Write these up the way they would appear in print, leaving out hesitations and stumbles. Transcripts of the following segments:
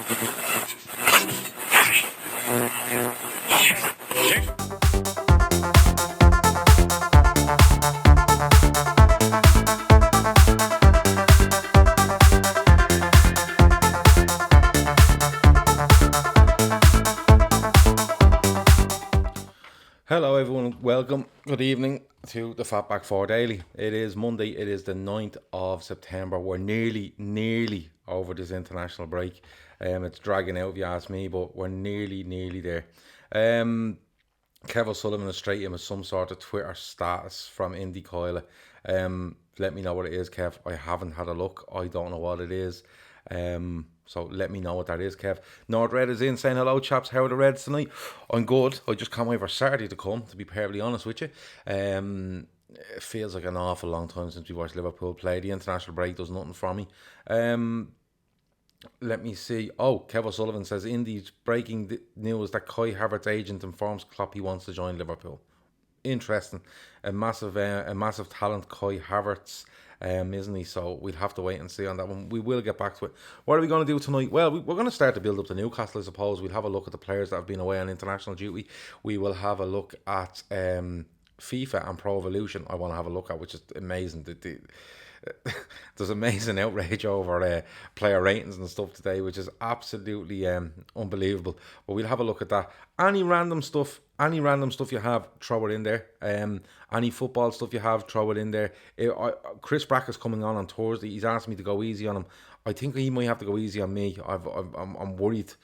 Hello everyone, welcome, good evening to the FB4 Daily. It is Monday, it is the 9th of September. We're nearly over this international break. It's dragging out if you ask me, but we're nearly there. Kev O'Sullivan is straight in with some sort of Twitter status from Indy Coyle. Let me know what it is, Kev. I haven't had a look, I don't know what it is. So let me know what that is, Kev. Nord Red is in saying hello, chaps. How are the Reds tonight? I'm good. I just can't wait for Saturday to come, to be perfectly honest with you. It feels like an awful long time since we watched Liverpool play. The international break does nothing for me. Let me see. Oh, Kev O'Sullivan says Indeed breaking news that Kai Havertz's agent informs Klopp he wants to join Liverpool. Interesting. A massive talent, Kai Havertz. Isn't he? So we'll have to wait and see on that one. We will get back to it. What are we going to do tonight? Well, we're going to start to build up to Newcastle, I suppose. We'll have a look at the players that have been away on international duty. We will have a look at FIFA and Pro Evolution. I want to have a look at, which is amazing. There's amazing outrage over player ratings and stuff today, which is absolutely unbelievable. But we'll have a look at that. Any random stuff you have, throw it in there. Any football stuff you have, throw it in there. Chris Brackett's coming on Thursday. He's asked me to go easy on him. I think he might have to go easy on me. I'm worried.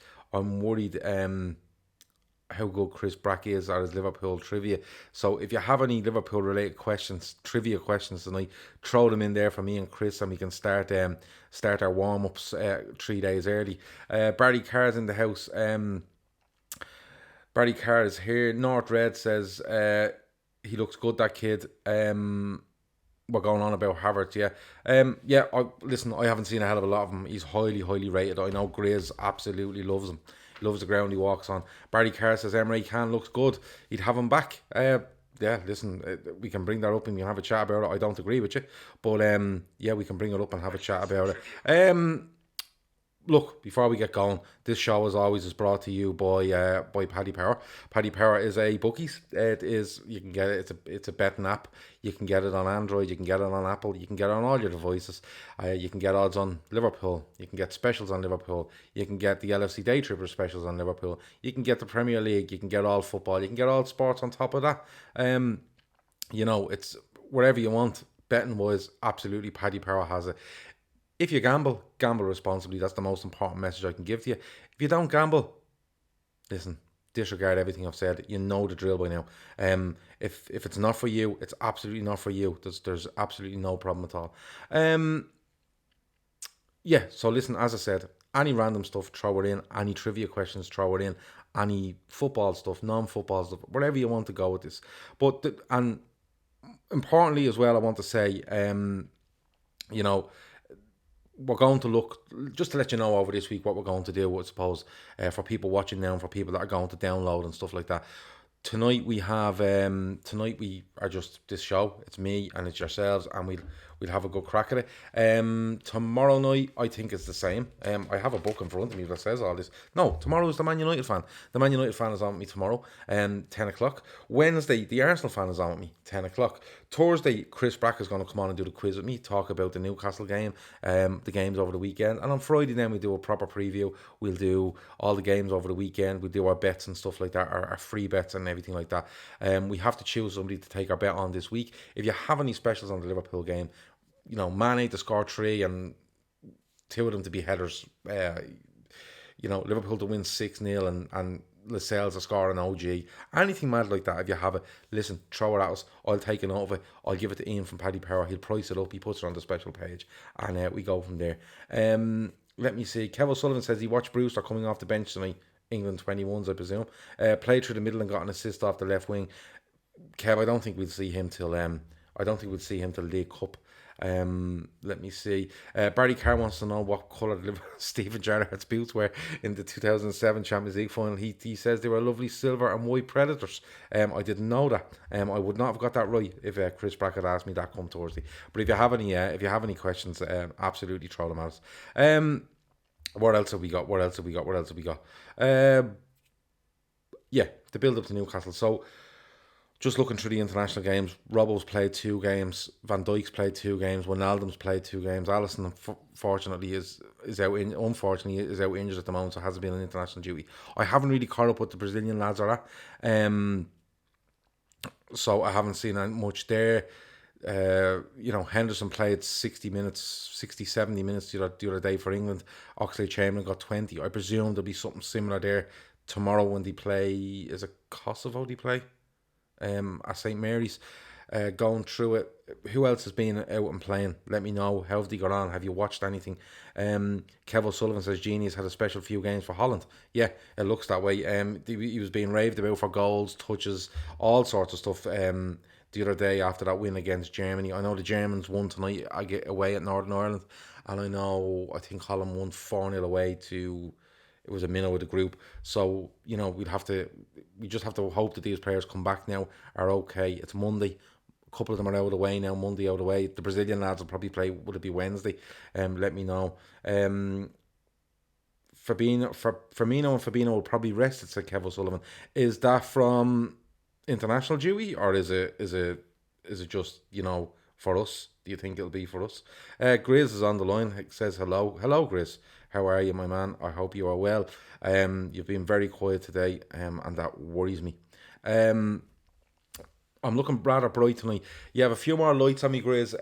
How good Chris Brack is at his Liverpool trivia. So if you have any Liverpool related questions, trivia questions tonight, throw them in there for me and Chris, and we can start our warm ups 3 days early. Barry Carr's in the house. Barry Carr is here. North Red says he looks good, that kid. We're going on about Havertz, yeah. Listen, I haven't seen a hell of a lot of him. He's highly rated. I know Grizz absolutely loves him. Loves the ground he walks on. Barry Carr says Emre Can looks good. He'd have him back. Listen, we can bring that up and we can have a chat about it. I don't agree with you, but we can bring it up and have a chat about it. Look, before we get going, this show as always is brought to you by Paddy Power. Paddy Power is a bookies. You can get it. It's a betting app. You can get it on Android. You can get it on Apple. You can get it on all your devices. You can get odds on Liverpool. You can get specials on Liverpool. You can get the LFC Day Tripper specials on Liverpool. You can get the Premier League. You can get all football. You can get all sports on top of that. It's wherever you want. Betting wise, absolutely, Paddy Power has it. If you gamble responsibly. That's the most important message I can give to you. If you don't gamble, listen, disregard everything I've said. You know the drill by now. If it's not for you, it's absolutely not for you. There's absolutely no problem at all. So listen, as I said, any random stuff, throw it in. Any trivia questions, throw it in. Any football stuff, non-football stuff, wherever you want to go with this. And importantly as well, I want to say, we're going to look, just to let you know over this week what we're going to do, I suppose, for people watching now and for people that are going to download and stuff like that. Tonight we are just this show. It's me and it's yourselves, and we'll have a good crack at it. Tomorrow night I think it's the same. I have a book in front of me that says all this. No, tomorrow is the Man United fan. The Man United fan is on with me tomorrow, 10 o'clock. Wednesday the Arsenal fan is on with me, 10 o'clock. Thursday Chris Brack is going to come on and do the quiz with me, talk about the Newcastle game, the games over the weekend, and on Friday then we do a proper preview. We'll do all the games over the weekend. We'll do our bets and stuff like that, our free bets and everything like that. We have to choose somebody to take our bet on this week. If you have any specials on the Liverpool game, Mane to score 3 and 2 of them to be headers, Liverpool to win 6-0 and Lascelles to score an OG, anything mad like that. If you have it, listen, throw it at us. I'll take a note of it. I'll give it to Ian from Paddy Power. He'll price it up. He puts it on the special page, and we go from there. Let me see. Kev O'Sullivan says he watched Brewster coming off the bench tonight. England 21s, I presume. Played through the middle and got an assist off the left wing. Kev, I don't think we'll see him till League Cup. Let me see. Barry Carr wants to know what colour Steven Gerrard's boots were in the 2007 Champions League final. He says they were lovely silver and white Predators. I didn't know that. I would not have got that right if Chris Brackett asked me that come Thursday. But if you have any questions, absolutely throw them at us. What else have we got? What else have we got? What else have we got? Um, yeah, the build up to Newcastle. So just looking through the international games, Robbo's played 2 games, Van Dijk's played 2 games, Wijnaldum's played 2 games. Alisson, fortunately, is out in unfortunately is out injured at the moment, so hasn't been on international duty. I haven't really caught up what the Brazilian lads are at, so I haven't seen much there. Henderson played 60 minutes, 60, 70 minutes the other day for England. Oxlade-Chamberlain got 20. I presume there'll be something similar there tomorrow when they play. Is it Kosovo they play? At St Mary's, going through it. Who else has been out and playing? Let me know. How have they got on? Have you watched anything? Kev O'Sullivan says Genius had a special few games for Holland. Yeah, it looks that way. He was being raved about for goals, touches, all sorts of stuff. The other day after that win against Germany, I know the Germans won tonight. I get away at Northern Ireland, and I think Holland won 4-0 away to. It was a minnow of the group, so we just have to hope that these players come back now, are okay. It's Monday, a couple of them are out of the way now. Monday out of the way. The Brazilian lads will probably play. Would it be Wednesday? Let me know. Firmino and Fabinho will probably rest. It said Kev O'Sullivan. Is that from international duty, or is it just for us? Do you think it'll be for us? Grizz is on the line. It says hello Grizz. How are you, my man? I hope you are well. You've been very quiet today, and that worries me. I'm looking rather bright tonight. You have a few more lights on me, Grizz.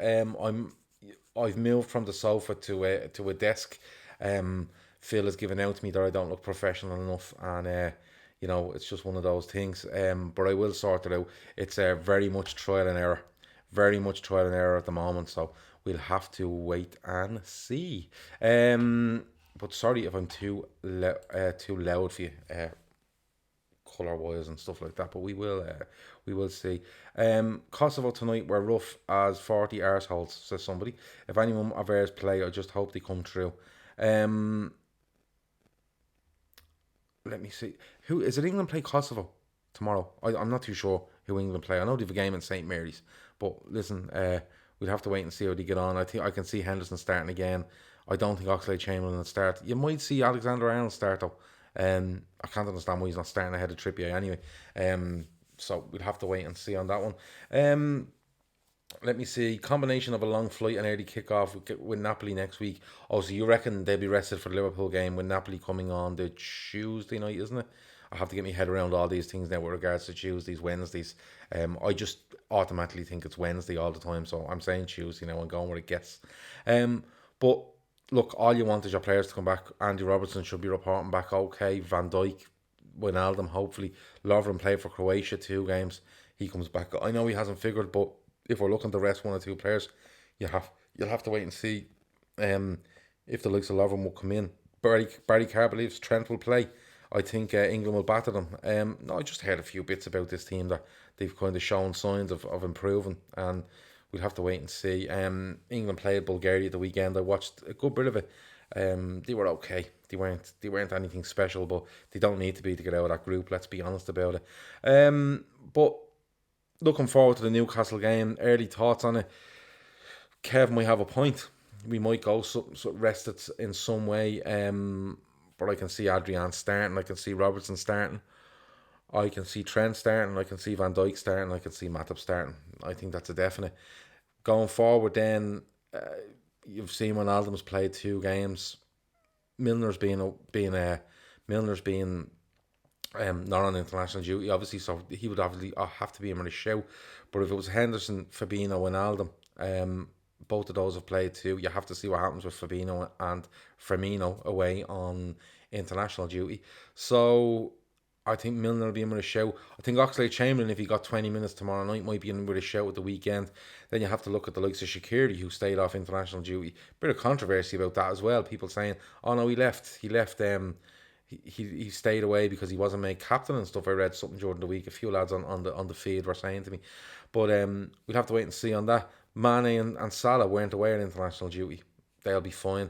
I've moved from the sofa to a desk. Phil has given out to me that I don't look professional enough, and it's just one of those things. But I will sort it out. It's very much trial and error. Very much trial and error at the moment, so we'll have to wait and see. But sorry if I'm too loud for you, colour wise and stuff like that. But we will see. Kosovo tonight were rough as 40 arseholes, says somebody. If anyone of ours play, I just hope they come through. Let me see. Who is it? England play Kosovo tomorrow. I'm not too sure who England play. I know they have a game in St Mary's, but listen, we'll have to wait and see how they get on. I think I can see Henderson starting again. I don't think Oxlade-Chamberlain will start. You might see Alexander-Arnold start though. I can't understand why he's not starting ahead of Trippier anyway. So we'll have to wait and see on that one. Let me see. Combination of a long flight and early kickoff with Napoli next week. Oh, so you reckon they'll be rested for the Liverpool game with Napoli coming on the Tuesday night, isn't it? I have to get my head around all these things now with regards to Tuesdays, Wednesdays. I just automatically think it's Wednesday all the time, so I'm saying Tuesday now and going where it gets. But look, all you want is your players to come back. Andy Robertson should be reporting back okay. Van Dijk, Wijnaldum, hopefully. Lovren played for Croatia 2 games. He comes back. I know he hasn't figured, but if we're looking to rest 1 or 2 players, you'll have to wait and see if the likes of Lovren will come in. Barry Carr believes Trent will play. I think England will batter them. No, I just heard a few bits about this team that they've kind of shown signs of improving, and we'll have to wait and see. England played Bulgaria the weekend. I watched a good bit of it. They were okay. They weren't anything special, but they don't need to be to get out of that group. Let's be honest about it. But looking forward to the Newcastle game. Early thoughts on it. Kev might have a point. We might go rested in some way. But I can see Adrian starting. I can see Robertson starting. I can see Trent starting. I can see Van Dijk starting. I can see Matip starting. I think that's a definite. Going forward, then you've seen Wijnaldum's played 2 games. Milner's being not on international duty, obviously, so he would obviously have to be in with a shout. But if it was Henderson, Fabinho, Wijnaldum, both of those have played too. You have to see what happens with Fabinho and Firmino away on international duty. So I think Milner will be in with a shout. I think Oxlade-Chamberlain, if he got 20 minutes tomorrow night, might be in with a shout at the weekend. Then you have to look at the likes of Shaqiri, who stayed off international duty. Bit of controversy about that as well. People saying, "Oh no, he left. He stayed away because he wasn't made captain and stuff." I read something during the week. A few lads on the feed were saying to me, but we'll have to wait and see on that. Mane and Salah weren't away on international duty. They'll be fine.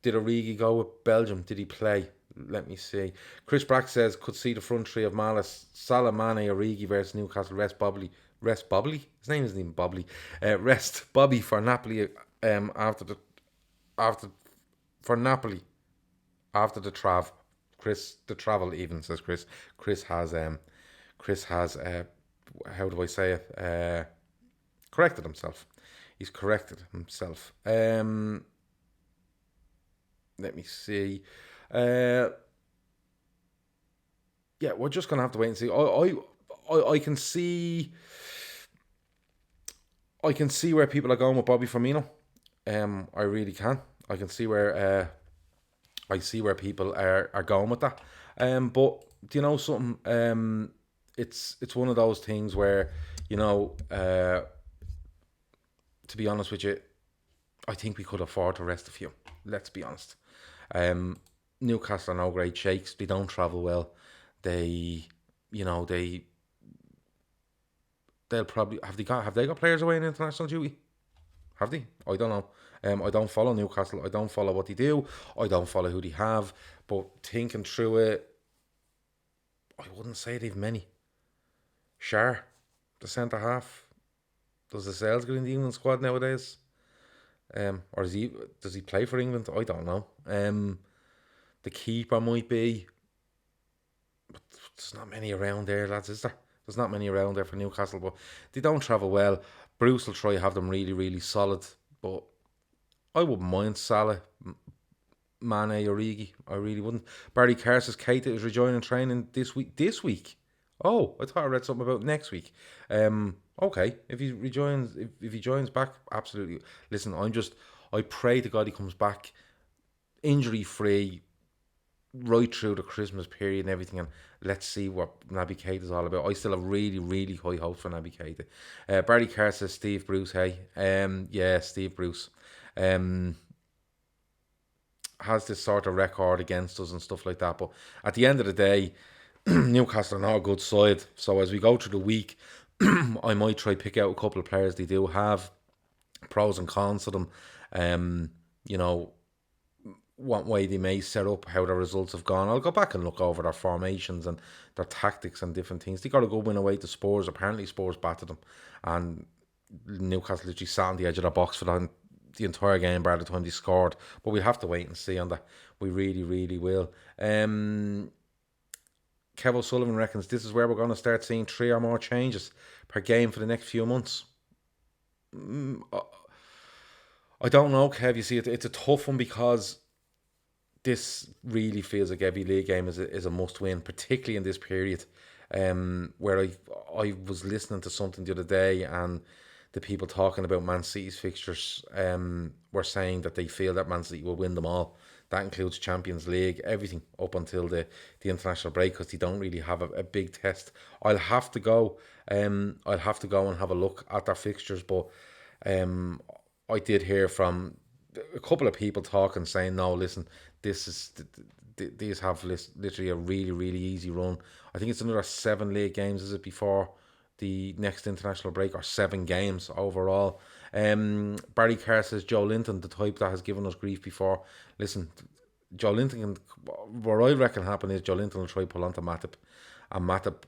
Did Origi go with Belgium? Did he play? Let me see. Chris Brack says could see the front three of Malas, Salah, Mane, Origi versus Newcastle. Rest Bobby. His name isn't even Bobby. Rest Bobby for Napoli. For Napoli. after the travel even says Chris. Chris has how do I say it? Corrected himself. He's corrected himself. Let me see. Uh, yeah, we're just gonna have to wait and see. I can see. I can see where people are going with Bobby Firmino. I really can. I can see where I see where people are going with that. But do you know something? It's one of those things where to be honest with you, I think we could afford to rest a few. Let's be honest. Um, Newcastle are no great shakes. They don't travel well. They, you know, they'll probably have they got players away in international duty? Have they? I don't know. I don't follow Newcastle. I don't follow what they do. I don't follow who they have. But thinking through it, I wouldn't say they've many. Shar, the centre half. Does the sales get in the England squad nowadays? Or does he play for England? I don't know. The keeper might be, but there's not many around there, lads, is there? There's not many around there for Newcastle, but they don't travel well. Bruce will try to have them really, really solid, but I wouldn't mind Salah, Mane, Origi. I really wouldn't. Barry Carr says Keita is rejoining training this week. This week? Oh, I thought I read something about next week. Okay, if he rejoins, if he joins back, absolutely. Listen, I pray to God he comes back injury free right through the Christmas period and everything, and let's see what Naby Keita is all about. I still have really, really high hopes for Naby Keita. Barry Carr says Steve Bruce. Hey, yeah, Steve Bruce. Has this sort of record against us and stuff like that. But at the end of the day, Newcastle are not a good side. So as we go through the week, I might try pick out a couple of players they do have, pros and cons to them. You know, what way they may set up, how their results have gone. I'll go back and look over their formations and their tactics and different things. They got a good win away to Spurs. Apparently Spurs battered them, and Newcastle literally sat on the edge of the box for the entire game by the time they scored. But we'll have to wait and see on that. We really, really will. Kev O'Sullivan reckons this is where we're going to start seeing 3 or more changes per game for the next few months. I don't know, Kev. You see, it's a tough one because this really feels like every league game is a must win, particularly in this period. Where I was listening to something the other day, and the people talking about Man City's fixtures were saying that they feel that Man City will win them all. That includes Champions League, everything up until the international break, because they don't really have a big test. I'll have to go and have a look at their fixtures, but I did hear from a couple of people talking, saying, no, listen, these have literally a really, really easy run. I think it's another 7 league games, is it, before the next international break, or 7 games overall. Barry Carr says Joe Linton, the type that has given us grief before. Listen, Joe Linton what I reckon happen is Joe Linton will try pull onto Matip, and Matip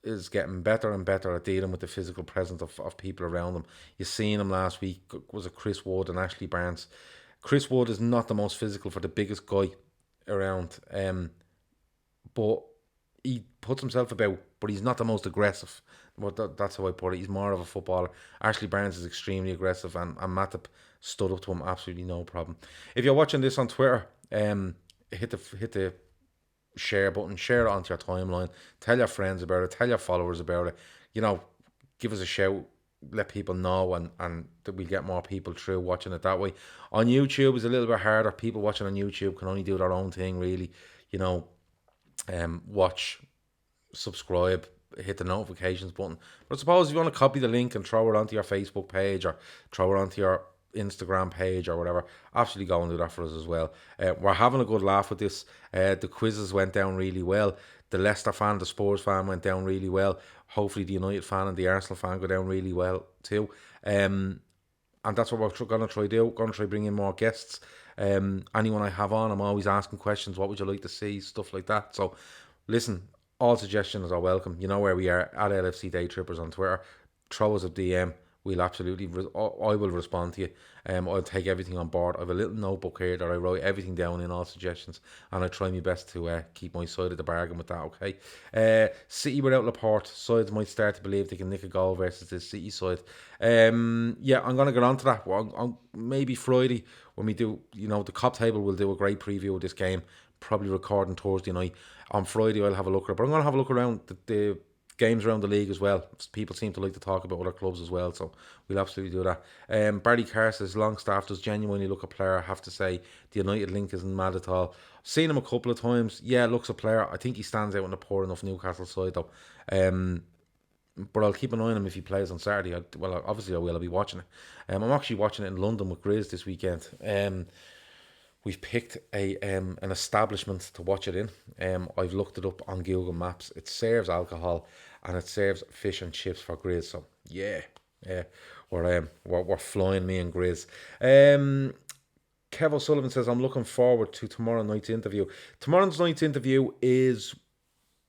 is getting better and better at dealing with the physical presence of people around him. You seen him last week, was it Chris Wood and Ashley Barnes? Chris Wood is not the most physical for the biggest guy around, but he puts himself about, but he's not the most aggressive. But that's how I put it. He's more of a footballer. Ashley Barnes is extremely aggressive, and Matip stood up to him absolutely no problem. If you're watching this on Twitter, hit the share button, share it onto your timeline, tell your friends about it, tell your followers about it. You know, give us a shout, let people know, and that we'll get more people through watching it that way. On YouTube is a little bit harder. People watching on YouTube can only do their own thing, really. You know, watch, subscribe, hit the notifications button. But suppose if you want to copy the link and throw it onto your Facebook page, or throw it onto your Instagram page or whatever, absolutely go and do that for us as well. We're having a good laugh with this. The quizzes went down really well. The Leicester fan, the Spurs fan went down really well. Hopefully the United fan and the Arsenal fan go down really well too. And that's what we're going to try do. Going to try bring in more guests. Anyone I have on, I'm always asking questions. What would you like to see? Stuff like that. So listen, all suggestions are welcome. You know where we are, at LFC Day Trippers on Twitter. Throw us a DM. we'll absolutely, I will respond to you. I'll take everything on board. I have a little notebook here that I write everything down in, all suggestions, and I try my best to keep my side of the bargain with that, okay? City without Laporte, sides might start to believe they can nick a goal versus the City side. Yeah, I'm going to get on to that. On maybe Friday, when we do, the Cop Table will do a great preview of this game, probably recording Thursday night. On Friday, I'll have a look at it, but I'm going to have a look around the games around the league as well. People seem to like to talk about other clubs as well, so we'll absolutely do that. Barry Carr says Longstaff does genuinely look a player. I have to say the United link isn't mad at all. I've seen him a couple of times. Yeah, looks a player. I think he stands out in a poor enough Newcastle side though. But I'll keep an eye on him if he plays on Saturday. Obviously I will. I'll be watching it. I'm actually watching it in London with Grizz this weekend. We've picked an establishment to watch it in. I've looked it up on Google Maps. It serves alcohol and it serves fish and chips for Grizz. So yeah, we're flying, me and Grizz. Kev O'Sullivan says I'm looking forward to tomorrow night's interview. Tomorrow night's interview is,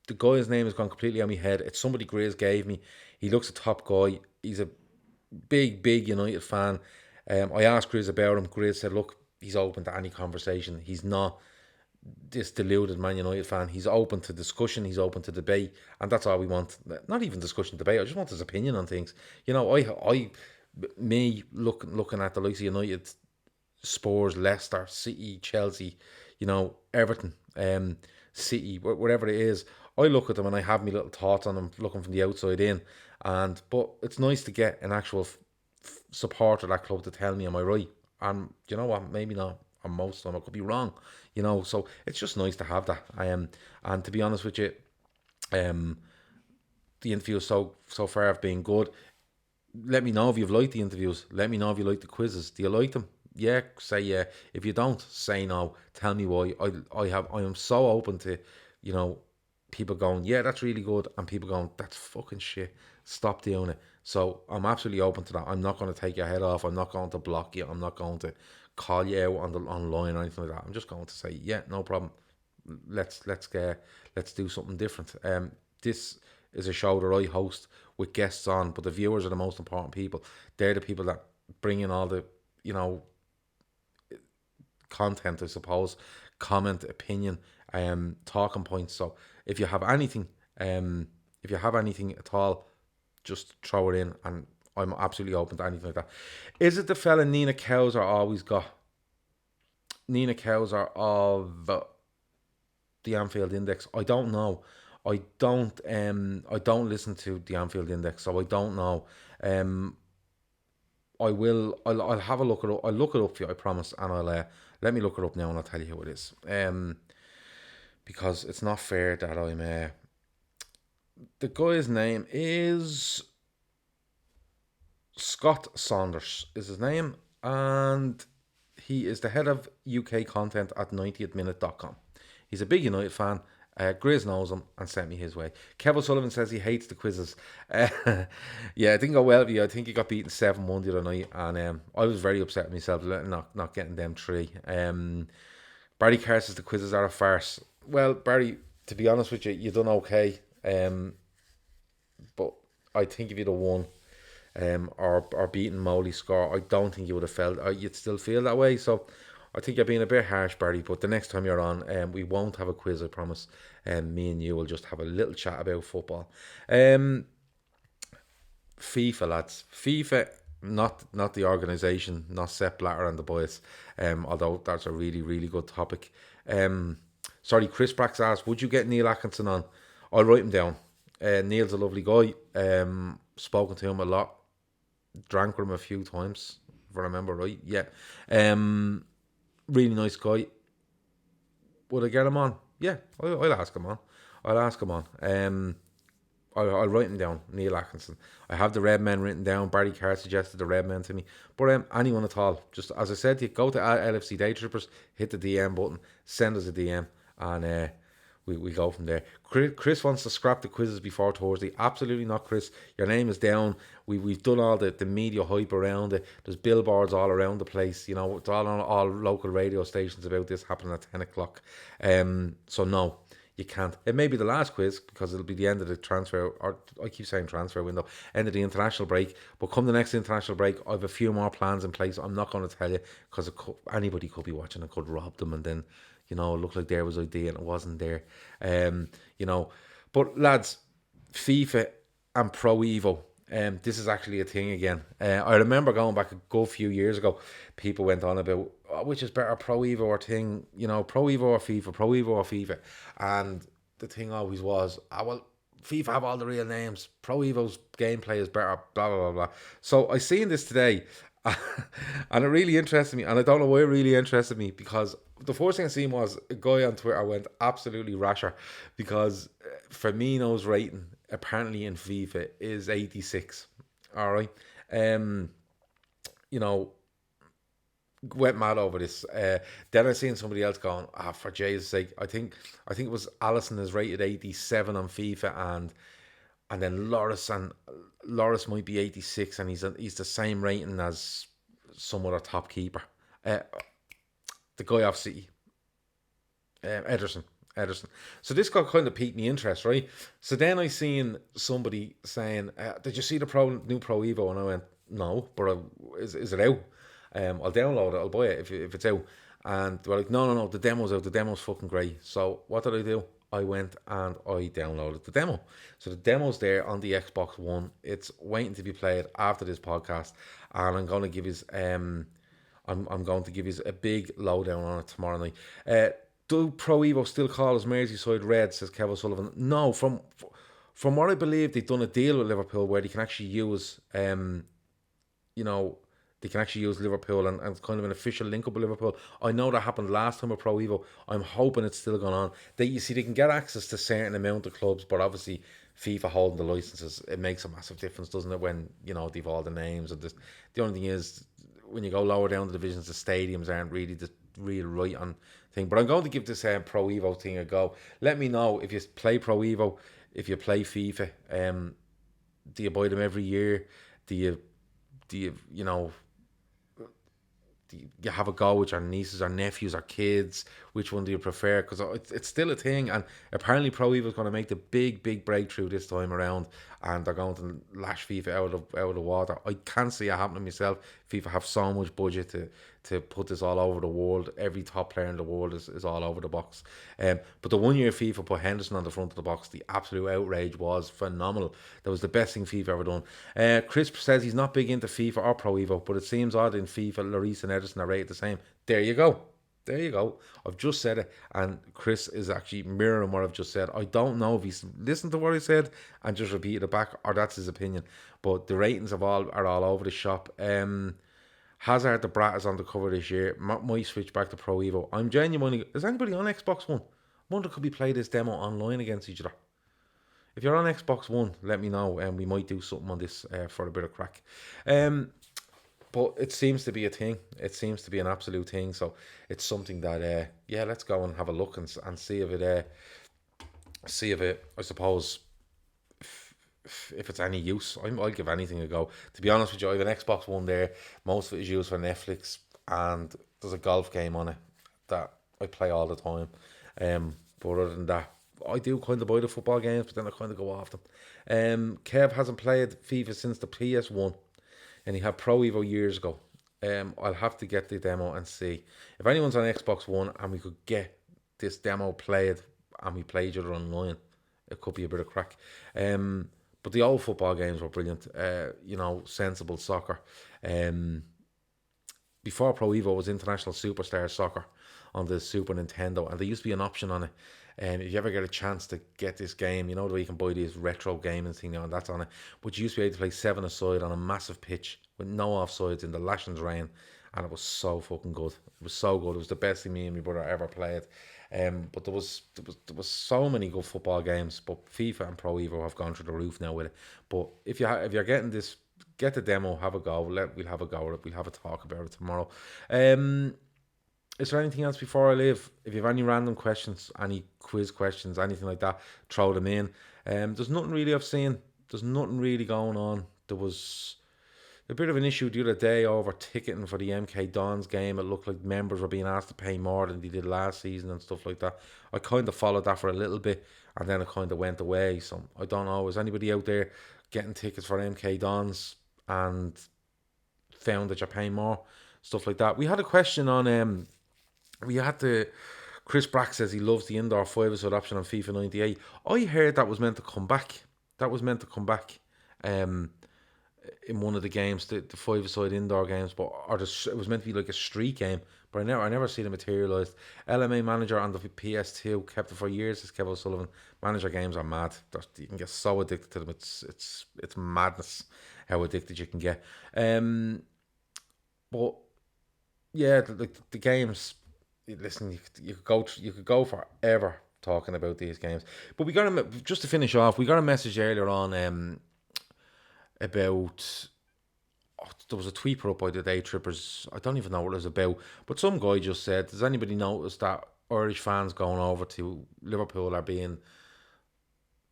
the guy's name has gone completely on my head. It's somebody Grizz gave me. He looks a top guy. He's a big United fan. I asked Grizz about him. Grizz said, look, he's open to any conversation. He's not this deluded Man United fan. He's open to discussion. He's open to debate, and that's all we want. Not even discussion, debate. I just want his opinion on things. Me looking at the likes of United, Spurs, Leicester, City, Chelsea, Everton, City, whatever it is. I look at them and I have my little thoughts on them, looking from the outside in. But it's nice to get an actual supporter of that club to tell me, am I right? And you know what? Maybe not on most of them. I could be wrong. So it's just nice to have that. And to be honest with you, the interviews so far have been good. Let me know if you've liked the interviews. Let me know if you like the quizzes. Do you like them? Yeah, say yeah. If you don't, say no. Tell me why. I am so open to, people going, yeah, that's really good, and people going, that's fucking shit. Stop doing it. So I'm absolutely open to that. I'm not going to take your head off. I'm not going to block you. I'm not going to call you out online or anything like that. I'm just going to say, yeah, no problem. Let's do something different. This is a show that I host with guests on, but the viewers are the most important people. They're the people that bring in all the, content, I suppose, comment, opinion, talking points. So if you have anything at all, just throw it in, and I'm absolutely open to anything like that. Is it the fella Nina Cowser always got? Nina Cowser of the Anfield Index? I don't know. I don't listen to the Anfield Index, so I don't know. I'll have a look at it. I'll look it up for you, I promise, and I'll let me look it up now and I'll tell you who it is. Because it's not fair that I'm the guy's name is Scott Saunders is his name, and he is the head of UK content at 90thminute.com. He's a big United fan. Grizz knows him and sent me his way. Kevin Sullivan says he hates the quizzes. Yeah, it didn't go well for you. I think he got beaten 7-1 the other night, and I was very upset with myself not getting them 3. Barry Carr says the quizzes are a farce. Well, Barry, to be honest with you, you done okay. But I think if you'd have won or beaten Molly's score, I don't think you would have felt, you'd still feel that way. So I think you're being a bit harsh, Barry, but the next time you're on, we won't have a quiz, I promise. Me and you will just have a little chat about football. FIFA, lads. FIFA, not the organisation, not Sepp Blatter and the boys, although that's a really, really good topic. Sorry, Chris Brax asked, would you get Neil Atkinson on? I'll write him down. Neil's a lovely guy. Spoken to him a lot. Drank with him a few times, if I remember right. Yeah. Really nice guy. Would I get him on? Yeah, I'll ask him on. I'll write him down, Neil Atkinson. I have the Red Men written down. Barry Carr suggested the Red Men to me. But anyone at all, just as I said to you, go to LFC Day Trippers, hit the DM button, send us a DM, and we go from there. Chris wants to scrap the quizzes before Thursday. Absolutely not, Chris. Your name is down. We've done all the media hype around it. There's billboards all around the place. It's all on all local radio stations about this happening at 10 o'clock. So no, You can't. It may be the last quiz because it'll be the end of the transfer, or I keep saying transfer window, end of the international break. But come the next international break, I have a few more plans in place. I'm not going to tell you because anybody could be watching and could rob them, and then it looked like there was idea and it wasn't there. You know, but lads, FIFA and Pro Evo. This is actually a thing again. I remember going back a good few years ago, people went on about which is better, Pro Evo or thing, Pro Evo or FIFA, Pro Evo or FIFA, and the thing always was, well, FIFA have all the real names. Pro Evo's gameplay is better. Blah blah blah blah. So I seen this today, and it really interested me, and I don't know why it really interested me because the first thing I seen was a guy on Twitter went absolutely rasher because Firmino's rating apparently in FIFA is 86. All right. You know, went mad over this. Then I seen somebody else going, for Jesus' sake, I think it was Allison is rated 87 on FIFA, and then Loris might be 86, and he's the same rating as some other top keeper. The guy off City, Ederson. So this got kind of piqued me interest, right? So then I seen somebody saying, "Did you see the new Pro Evo?" And I went, "No, but is it out? I'll download it. I'll buy it if it's out." And they were like, "No, the demo's out. The demo's fucking great." So what did I do? I went and I downloaded the demo. So the demo's there on the Xbox One. It's waiting to be played after this podcast, and I'm going to give you I'm going to give you a big lowdown on it tomorrow night. Do Pro Evo still call us Merseyside Red, says Kevin Sullivan? No, from what I believe, they've done a deal with Liverpool where they can actually use, they can actually use Liverpool and kind of an official link up with Liverpool. I know that happened last time with Pro Evo. I'm hoping it's still going on. They can get access to a certain amount of clubs, but obviously FIFA holding the licenses, it makes a massive difference, doesn't it, when, they've all the names. And the only thing is, when you go lower down the divisions, the stadiums aren't really the real right on thing. But I'm going to give this Pro Evo thing a go. Let me know if you play Pro Evo, if you play FIFA. Do you buy them every year? Do you have a go with your nieces or nephews or kids? Which one do you prefer? Because it's still a thing, and apparently Pro Evo is going to make the big breakthrough this time around, and they're going to lash FIFA out of the water. I can't see it happening myself. FIFA have so much budget to put this all over the world. Every top player in the world is all over the box. But the 1 year FIFA put Henderson on the front of the box, the absolute outrage was phenomenal. That was the best thing FIFA ever done. Chris says he's not big into FIFA or Pro Evo, but it seems odd in FIFA, Lloris and Ederson are rated the same. There you go. I've just said it, and Chris is actually mirroring what I've just said. I don't know if he's listened to what I said and just repeated it back, or that's his opinion. But the ratings are all over the shop. Hazard the Brat is on the cover this year. Might switch back to Pro Evo. I'm genuinely... Is anybody on Xbox One? I wonder could we play this demo online against each other? If you're on Xbox One, let me know, and we might do something on this for a bit of crack. But it seems to be a thing. It seems to be an absolute thing. So it's something that, let's go and have a look and see if it, I suppose, if it's any use. I'll give anything a go. To be honest with you, I have an Xbox One there. Most of it is used for Netflix, and there's a golf game on it that I play all the time. But other than that, I do kind of buy the football games, but then I kind of go off them. Kev hasn't played FIFA since the PS1. And he had Pro Evo years ago. I'll have to get the demo and see. If anyone's on Xbox One and we could get this demo played and we play each other online, it could be a bit of crack. But the old football games were brilliant. Sensible soccer. Before Pro Evo was International Superstar Soccer on the Super Nintendo, and there used to be an option on it. If you ever get a chance to get this game, the way you can buy these retro gaming thing now, and that's on it. But you used to be able to play 7-a-side on a massive pitch with no offsides in the lashing rain, and it was so fucking good. It was so good. It was the best thing me and my brother ever played. But there was so many good football games. But FIFA and Pro Evo have gone through the roof now with it. But if you're getting this, get the demo, have a go. We'll have a go at it. We'll have a talk about it tomorrow. Is there anything else before I leave? If you have any random questions, any quiz questions, anything like that, throw them in. There's nothing really I've seen. There's nothing really going on. There's a bit of an issue the other day over ticketing for the MK Dons game. It looked like members were being asked to pay more than they did last season and stuff like that. I kind of followed that for a little bit, and then it kind of went away. So I don't know. Is anybody out there getting tickets for MK Dons and found that you're paying more? Stuff like that. We had a question on we had the Chris Brack says he loves the indoor 5-a-side option on FIFA 98. I heard that was meant to come back. That was meant to come back in one of the games, the 5-a-side indoor games, but it was meant to be like a street game. But I never seen it materialised. LMA manager on the PS2 kept it for years. Says Kevin Sullivan. Manager games are mad. You can get so addicted to them. It's madness how addicted you can get. But yeah, the games. Listen, you could go forever talking about these games. But we got just to finish off. We got a message earlier on about. There was a tweet put up by the Day Trippers. I don't even know what it was about, but some guy just said, "Does anybody notice that Irish fans going over to Liverpool are being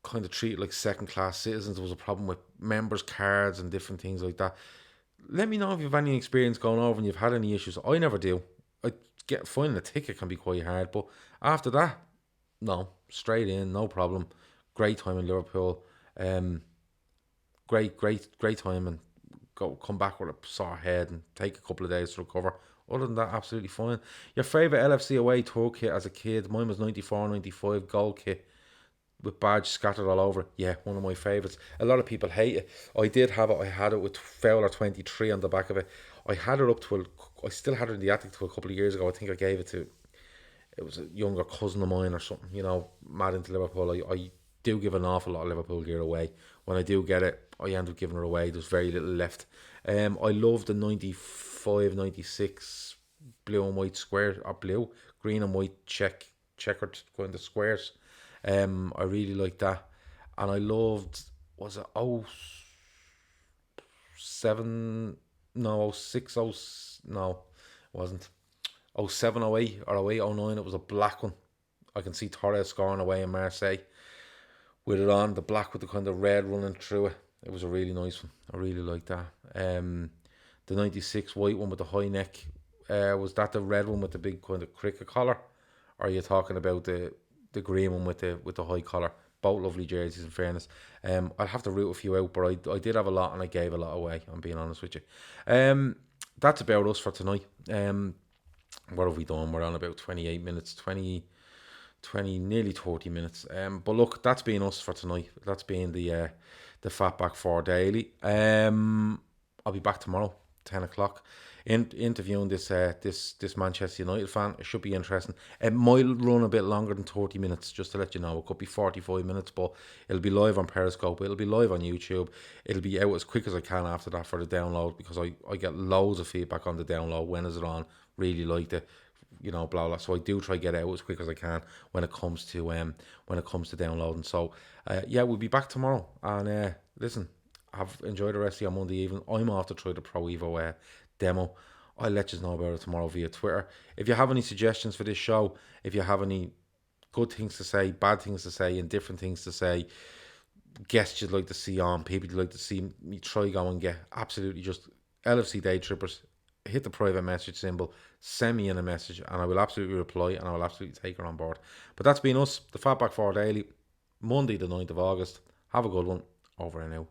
kind of treated like second-class citizens? There was a problem with members' cards and different things like that." Let me know if you've any experience going over and you've had any issues. I never do. Finding a ticket can be quite hard, but after that, no, straight in, no problem. Great time in Liverpool. Great time, and come back with a sore head and take a couple of days to recover. Other than that, absolutely fine. Your favourite LFC away tour kit as a kid? Mine was 94, 95 gold kit with badge scattered all over it. Yeah, one of my favourites. A lot of people hate it. I did have it. I had it with Fowler 23 on the back of it. I had it I still had it in the attic till a couple of years ago. I think I gave it to, it was a younger cousin of mine or something, mad into Liverpool. I do give an awful lot of Liverpool gear away. When I do get it, I end up giving it away. There's very little left. I love the 95, 96 blue and white square, or green and white checkered kind of squares. I really like that. And I loved, was it 07, no, 06, no, it wasn't. 07, 08 or 08, 09, it was a black one. I can see Torres scoring away in Marseille with it on, the black with the kind of red running through it. It was a really nice one. I really like that. The 96 white one with the high neck, was that the red one with the big kind of cricket collar? Or are you talking about the green one with the high collar? Both lovely jerseys, in fairness. I'll have to root a few out, but I did have a lot and I gave a lot away, I'm being honest with you. That's about us for tonight. What have we done? We're on about 28 minutes, 20, nearly 30 minutes. But look, that's been us for tonight. That's been the Fatback 4 Daily. I'll be back tomorrow, 10 o'clock, interviewing this Manchester United fan. It should be interesting. It might run a bit longer than 30 minutes, just to let you know. It could be 45 minutes, but it'll be live on Periscope. It'll be live on YouTube. It'll be out as quick as I can after that for the download, because I get loads of feedback on the download. When is it on? Really liked it. Blah blah. So I do try to get it out as quick as I can when it comes to downloading. So yeah, we'll be back tomorrow. And listen, have enjoyed the rest of your Monday evening. I'm off to try the Pro Evo demo. I'll let you know about it tomorrow via Twitter. If you have any suggestions for this show, if you have any good things to say, bad things to say, indifferent things to say, guests you'd like to see on, people you'd like to see me try go and get, absolutely just LFC Day Trippers. Hit the private message symbol, send me in a message, and I will absolutely reply, and I will absolutely take her on board. But that's been us, the Fatback 4 Daily, Monday the 9th of August. Have a good one. Over and out.